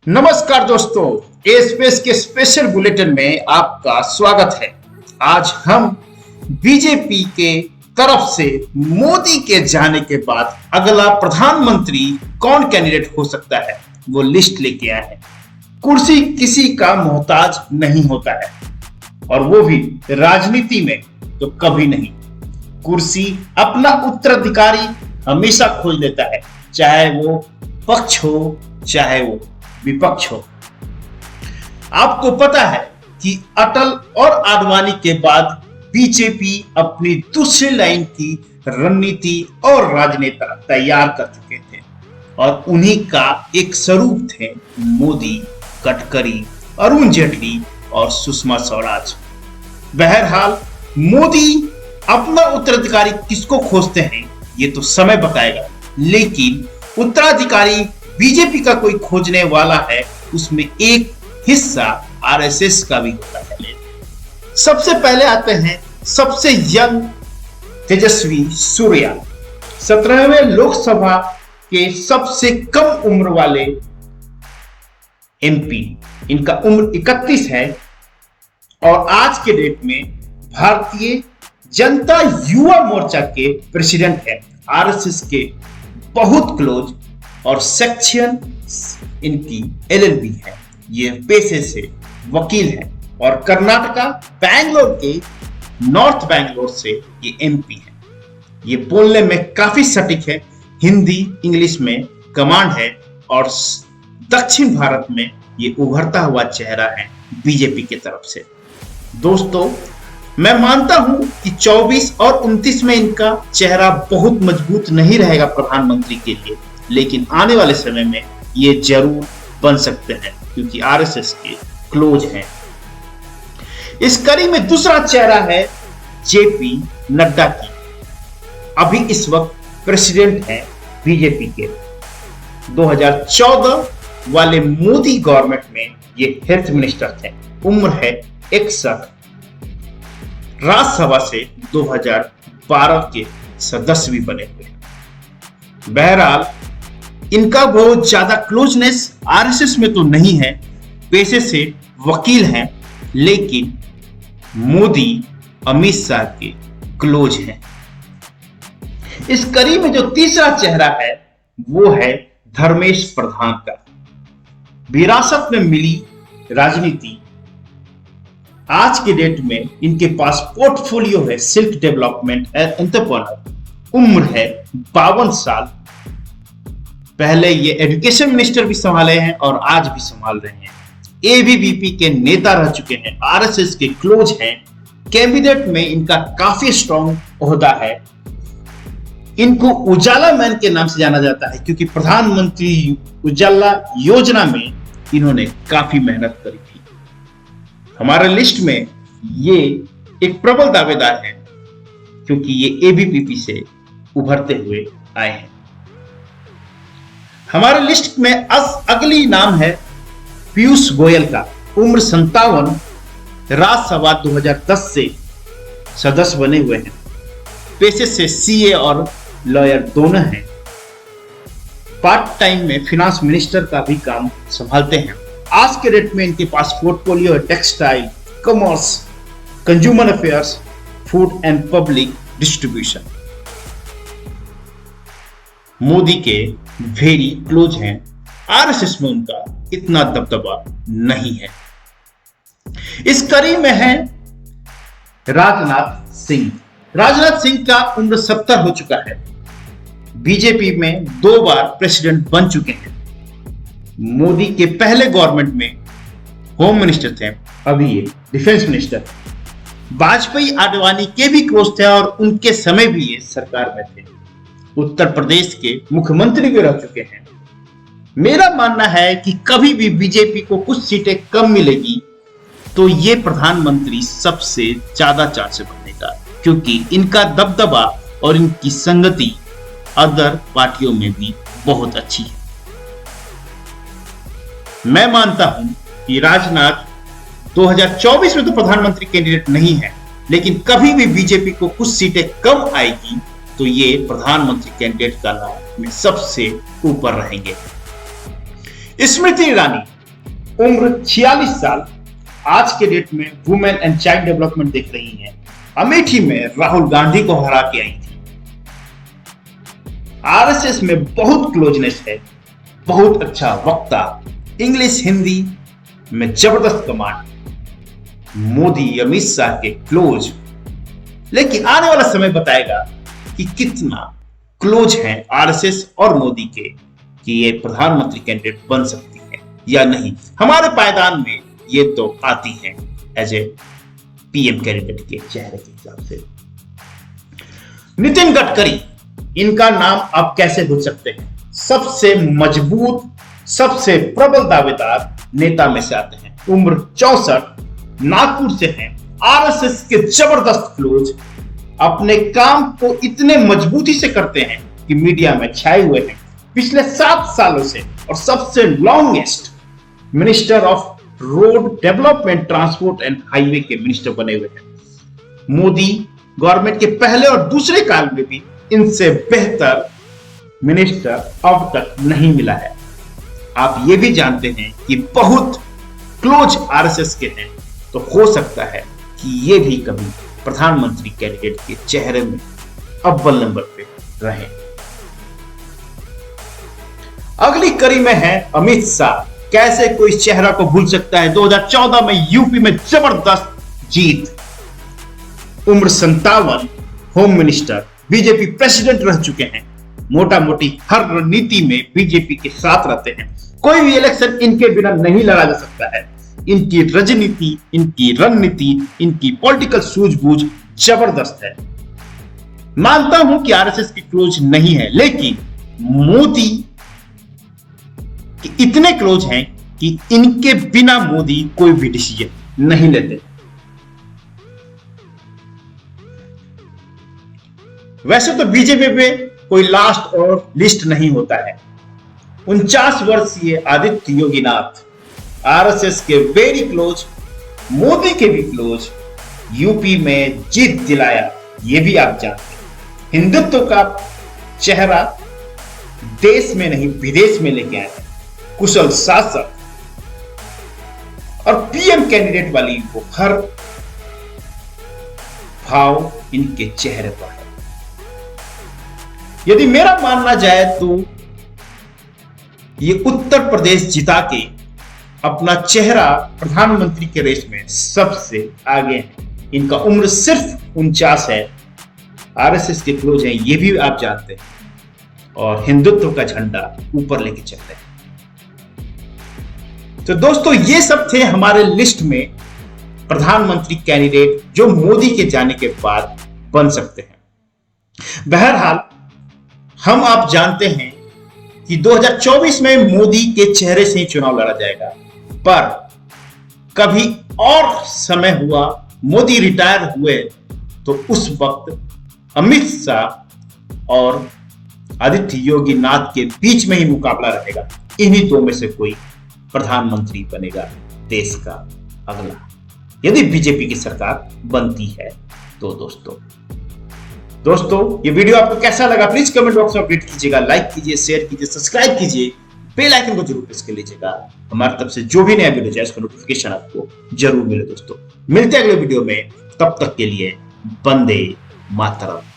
नमस्कार दोस्तों, ए स्पेस के स्पेशल बुलेटिन में आपका स्वागत है। आज हम बीजेपी के तरफ से मोदी के जाने के बाद अगला प्रधानमंत्री कौन कैंडिडेट हो सकता है वो लिस्ट लेके आए हैं। कुर्सी किसी का मोहताज नहीं होता है और वो भी राजनीति में तो कभी नहीं। कुर्सी अपना उत्तराधिकारी हमेशा खोज लेता है, चाहे वो पक्ष हो चाहे वो विपक्ष हो। आपको पता है कि अटल और आडवाणी के बाद बीजेपी अपनी दूसरी लाइन की रणनीति और राजनेता तैयार कर चुके थे और उन्हीं का एक स्वरूप थे मोदी, गडकरी, अरुण जेटली और सुषमा स्वराज। बहरहाल मोदी अपना उत्तराधिकारी किसको खोजते हैं ये तो समय बताएगा, लेकिन उत्तराधिकारी बीजेपी का कोई खोजने वाला है, उसमें एक हिस्सा आरएसएस का भी होता है। सबसे पहले आते हैं सबसे यंग तेजस्वी सूर्या, 17वें लोकसभा के सबसे कम उम्र वाले एमपी। इनका उम्र 31 है और आज के डेट में भारतीय जनता युवा मोर्चा के प्रेसिडेंट है, आरएसएस के बहुत क्लोज और सेक्शन इनकी एलएलबी है। ये पेशे से वकील है और कर्नाटका बैंगलोर के नॉर्थ बैंगलोर से ये एमपी है। ये बोलने में काफी सटीक है, हिंदी इंग्लिश में कमांड है और दक्षिण भारत में ये उभरता हुआ चेहरा है बीजेपी की तरफ से। दोस्तों, मैं मानता हूं कि 24 और 29 में इनका चेहरा बहुत मजबूत नहीं रहेगा प्रधानमंत्री के लिए, लेकिन आने वाले समय में ये जरूर बन सकते हैं क्योंकि आरएसएस के क्लोज हैं। इस कड़ी में दूसरा चेहरा है जेपी नड्डा की। अभी इस वक्त प्रेसिडेंट हैं बीजेपी के। 2014 वाले मोदी गवर्नमेंट में ये हेल्थ मिनिस्टर थे। उम्र है 61। राज्यसभा से 2012 के सदस्य भी बने हुए हैं। बहरहाल इनका बहुत ज्यादा क्लोजनेस आरएसएस में तो नहीं है, पेशे से वकील हैं, लेकिन मोदी अमित शाह के क्लोज हैं। इस कड़ी में जो तीसरा चेहरा है वो है धर्मेश प्रधान का। विरासत में मिली राजनीति। आज के डेट में इनके पास पोर्टफोलियो है सिल्क डेवलपमेंट एंड एंटरप्रेन्योर। उम्र है 52 साल। पहले ये एजुकेशन मिनिस्टर भी संभाले हैं और आज भी संभाल रहे हैं। एबीवीपी के नेता रह चुके हैं, आरएसएस के क्लोज हैं। कैबिनेट में इनका काफी स्ट्रॉन्ग ओहदा है। इनको उजाला मैन के नाम से जाना जाता है क्योंकि प्रधानमंत्री उजाला योजना में इन्होंने काफी मेहनत करी थी। हमारे लिस्ट में ये एक प्रबल दावेदार है क्योंकि ये एबीवीपी से उभरते हुए आए हैं। हमारे लिस्ट में अगली नाम है पीयूष गोयल का। उम्र 57। राज्यसभा 2010 से सदस्य बने हुए हैं। पेशे से सीए और लॉयर दोनों हैं। पार्ट टाइम में फिनांस मिनिस्टर का भी काम संभालते हैं। आज के डेट में इनके पास पोर्टफोलियो है textile, commerce, consumer affairs, food and public distribution. Modi के वेरी क्लोज हैं। आरएसएस में उनका इतना दबदबा नहीं है। इस कड़ी में है राजनाथ सिंह। राजनाथ सिंह का उम्र 70 हो चुका है। बीजेपी में 2 बार प्रेसिडेंट बन चुके हैं। मोदी के पहले गवर्नमेंट में होम मिनिस्टर थे, अभी ये डिफेंस मिनिस्टर। वाजपेयी आडवाणी के भी क्लोज थे और उनके समय भी ये सरकार में थे। उत्तर प्रदेश के मुख्यमंत्री भी रह चुके हैं। मेरा मानना है कि कभी भी बीजेपी को कुछ सीटें कम मिलेगी तो ये प्रधानमंत्री सबसे ज्यादा चांस से बनेगा क्योंकि इनका दबदबा और इनकी संगति अदर पार्टियों में भी बहुत अच्छी है। मैं मानता हूं कि राजनाथ 2024 में तो प्रधानमंत्री कैंडिडेट नहीं है, लेकिन कभी भी बीजेपी को कुछ सीटें कम आएगी तो ये प्रधानमंत्री कैंडिडेट का नाम में सबसे ऊपर रहेंगे। स्मृति ईरानी उम्र 46 साल, आज के डेट में वुमेन एंड चाइल्ड डेवलपमेंट देख रही हैं। अमेठी में राहुल गांधी को हरा के आई थी। आरएसएस में बहुत क्लोजनेस है, बहुत अच्छा वक्ता, इंग्लिश हिंदी में जबरदस्त कमांड, मोदी अमित शाह के क्लोज। लेकिन आने वाला समय बताएगा कि कितना क्लोज हैं आरएसएस और मोदी के कि ये प्रधानमंत्री कैंडिडेट बन सकती है या नहीं। हमारे पायदान में ये तो आती है एज ए पीएम कैंडिडेट के चेहरे के हिसाब से। नितिन गडकरी, इनका नाम आप कैसे भूल सकते हैं। सबसे मजबूत, सबसे प्रबल दावेदार नेता में से आते हैं। उम्र 64, नागपुर से हैं, आरएसएस के जबरदस्त क्लोज, अपने काम को इतने मजबूती से करते हैं कि मीडिया में छाए हुए हैं पिछले 7 सालों से, और सबसे longest minister of road development, transport and highway के मिनिस्टर बने हुए हैं। मोदी गवर्नमेंट के पहले और दूसरे काल में भी इनसे बेहतर मिनिस्टर अब तक नहीं मिला है। आप ये भी जानते हैं कि बहुत क्लोज आरएसएस के हैं, तो हो सकता है कि ये भी कभी प्रधानमंत्री कैंडिडेट के चेहरे में अव्वल नंबर पे रहे। अगली कड़ी में है अमित शाह। कैसे कोई चेहरा को भूल सकता है। 2014 में यूपी में जबरदस्त जीत, उम्र 57, होम मिनिस्टर, बीजेपी प्रेसिडेंट रह चुके हैं, मोटा मोटी हर रणनीति में बीजेपी के साथ रहते हैं। कोई भी इलेक्शन इनके बिना नहीं लड़ा जा सकता है। इनकी राजनीति, इनकी रणनीति, इनकी पॉलिटिकल सूझबूझ जबरदस्त है। मानता हूं कि आरएसएस की क्लोज नहीं है, लेकिन मोदी के इतने क्लोज हैं कि इनके बिना मोदी कोई भी डिसीजन नहीं लेते। वैसे तो बीजेपी में कोई लास्ट और लिस्ट नहीं होता है। 49 वर्षीय आदित्य योगीनाथ, आरएसएस के वेरी क्लोज, मोदी के भी क्लोज, यूपी में जीत दिलाया, ये भी आप जानते हैं। हिंदुत्व का चेहरा देश में नहीं विदेश में लेके आए, कुशल शासक और पीएम कैंडिडेट वाली वो हर भाव इनके चेहरे पर है। यदि मेरा मानना जाए तो ये उत्तर प्रदेश जिता के अपना चेहरा प्रधानमंत्री के रेस में सबसे आगे है। इनका उम्र सिर्फ 49 है, आरएसएस के क्लोज हैं, ये भी आप जानते हैं, और हिंदुत्व का झंडा ऊपर लेके चलते हैं। तो दोस्तों, ये सब थे हमारे लिस्ट में प्रधानमंत्री कैंडिडेट जो मोदी के जाने के बाद बन सकते हैं। बहरहाल हम आप जानते हैं कि 2024 में मोदी के चेहरे से ही चुनाव लड़ा जाएगा, पर कभी और समय हुआ, मोदी रिटायर हुए, तो उस वक्त अमित शाह और आदित्य योगी नाथ के बीच में ही मुकाबला रहेगा। इन्हीं दो में से कोई प्रधानमंत्री बनेगा देश का अगला, यदि बीजेपी की सरकार बनती है तो। दोस्तों ये वीडियो आपको कैसा लगा प्लीज कमेंट बॉक्स में अपडेट कीजिएगा, लाइक कीजिए, शेयर कीजिए, सब्सक्राइब कीजिए, बेल आइकन को जरूर प्रेस कर लीजिएगा। हमारी तरफ से जो भी नया वीडियो जाए उसका नोटिफिकेशन आपको जरूर मिले। दोस्तों मिलते हैं अगले वीडियो में, तब तक के लिए वंदे मातरम।